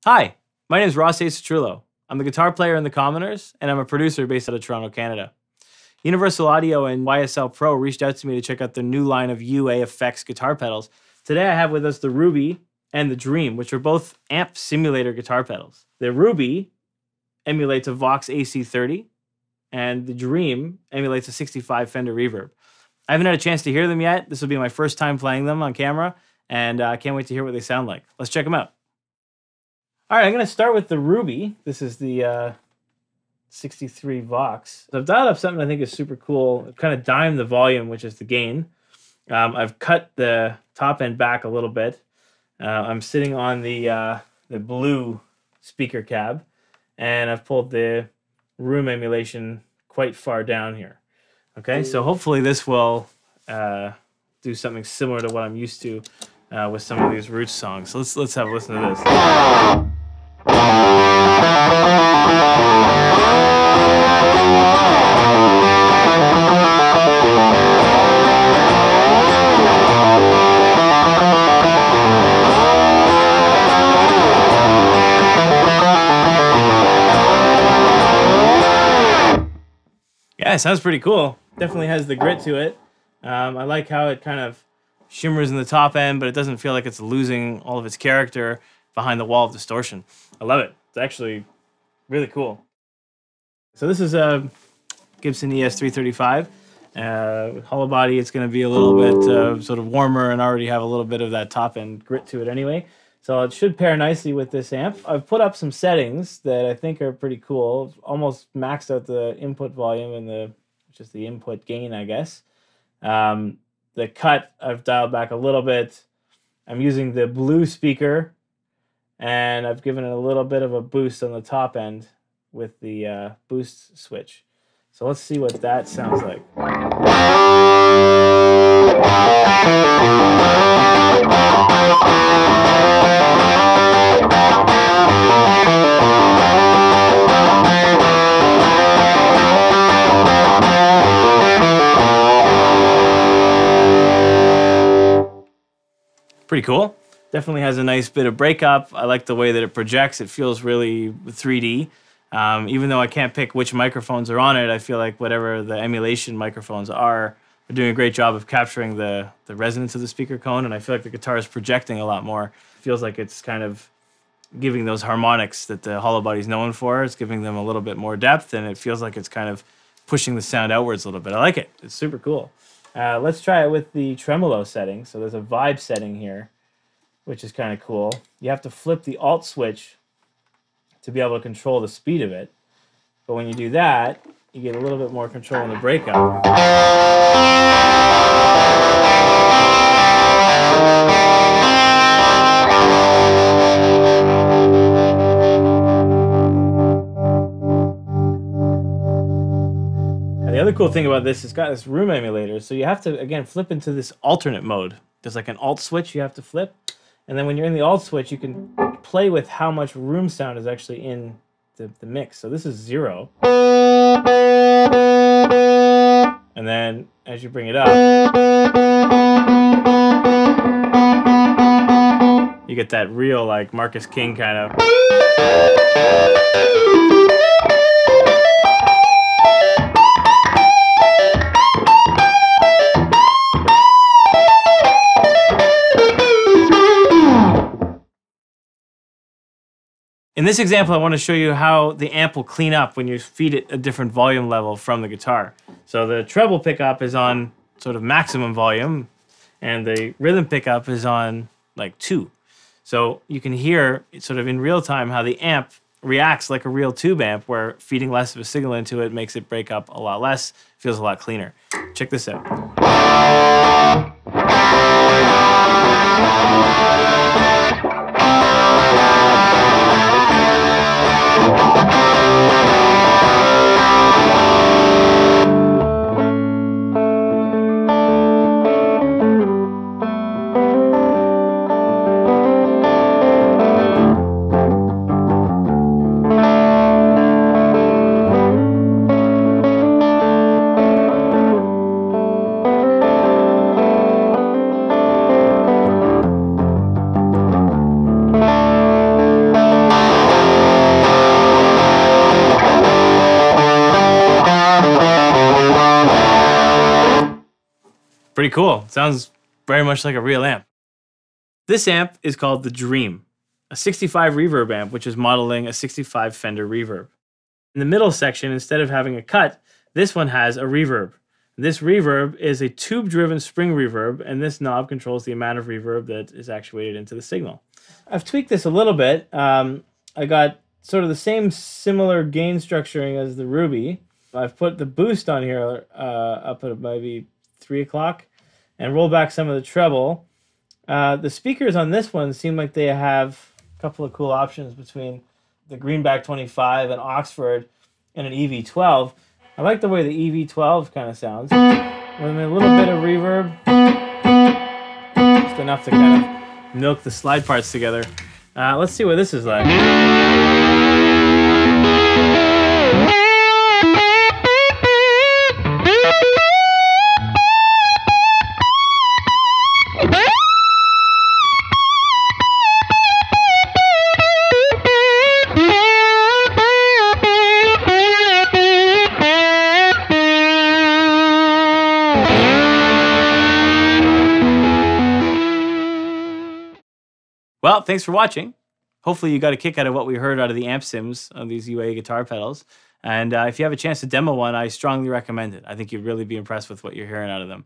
Hi, my name is Hayes Citrullo. I'm a guitar player in the Commoners, and I'm a producer based out of Toronto, Canada. Universal Audio and YSL Pro reached out to me to check out their new line of UAFX guitar pedals. Today I have with us the Ruby and the Dream, which are both amp simulator guitar pedals. The Ruby emulates a Vox AC30, and the Dream emulates a 65 Fender Reverb. I haven't had a chance to hear them yet. This will be my first time playing them on camera, and I can't wait to hear what they sound like. Let's check them out. All right, I'm going to start with the Ruby. This is the 63 Vox. So I've dialed up something I think is super cool. I've kind of dimed the volume, which is the gain. I've cut the top end back a little bit. I'm sitting on the blue speaker cab, and I've pulled the room emulation quite far down here. Okay, so hopefully this will do something similar to what I'm used to with some of these Roots songs. So let's have a listen to this. Yeah, it sounds pretty cool. Definitely has the grit to it. I like how it kind of shimmers in the top end, but it doesn't feel like it's losing all of its character behind the wall of distortion. I love it. It's actually really cool. So this is a Gibson ES335. With hollow body, it's going to be a little bit sort of warmer and already have a little bit of that top end grit to it anyway. So it should pair nicely with this amp. I've put up some settings that I think are pretty cool. Almost maxed out the input volume and just the input gain, I guess. The cut, I've dialed back a little bit. I'm using the blue speaker, and I've given it a little bit of a boost on the top end with the boost switch. So let's see what that sounds like. Pretty cool. Definitely has a nice bit of breakup. I like the way that it projects. It feels really 3D. Even though I can't pick which microphones are on it, I feel like whatever the emulation microphones are doing a great job of capturing the resonance of the speaker cone, and I feel like the guitar is projecting a lot more. It feels like it's kind of giving those harmonics that the hollow body's known for. It's giving them a little bit more depth, and it feels like it's kind of pushing the sound outwards a little bit. I like it. It's super cool. Let's try it with the tremolo setting. So there's a vibe setting here, which is kind of cool. You have to flip the Alt switch to be able to control the speed of it. But when you do that, you get a little bit more control in the breakup. And the other cool thing about this, it's got this room emulator, so you have to, again, flip into this alternate mode. There's like an Alt switch you have to flip. And then when you're in the Alt switch, you can play with how much room sound is actually in the mix. So this is 0. And then as you bring it up, you get that real like Marcus King kind of. In this example, I want to show you how the amp will clean up when you feed it a different volume level from the guitar. So the treble pickup is on sort of maximum volume, and the rhythm pickup is on like 2. So you can hear sort of in real time how the amp reacts like a real tube amp, where feeding less of a signal into it makes it break up a lot less, feels a lot cleaner. Check this out. pretty cool. Sounds very much like a real amp. This amp is called the Dream, a 65 reverb amp, which is modeling a 65 Fender reverb. In the middle section, instead of having a cut, this one has a reverb. This reverb is a tube-driven spring reverb, and this knob controls the amount of reverb that is actuated into the signal. I've tweaked this a little bit. I got sort of the same similar gain structuring as the Ruby. I've put the boost on here up at maybe 3 o'clock and rolled back some of the treble. The speakers on this one seem like they have a couple of cool options between the Greenback 25 and Oxford and an EV12. I like the way the EV12 kind of sounds. With a little bit of reverb, just enough to kind of milk the slide parts together. Let's see what this is like. Well, thanks for watching. Hopefully you got a kick out of what we heard out of the amp sims on these UA guitar pedals. And if you have a chance to demo one, I strongly recommend it. I think you'd really be impressed with what you're hearing out of them.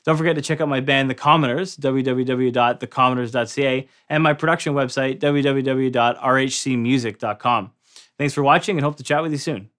Don't forget to check out my band, The Commoners, www.thecommoners.ca, and my production website, www.rhcmusic.com. Thanks for watching and hope to chat with you soon.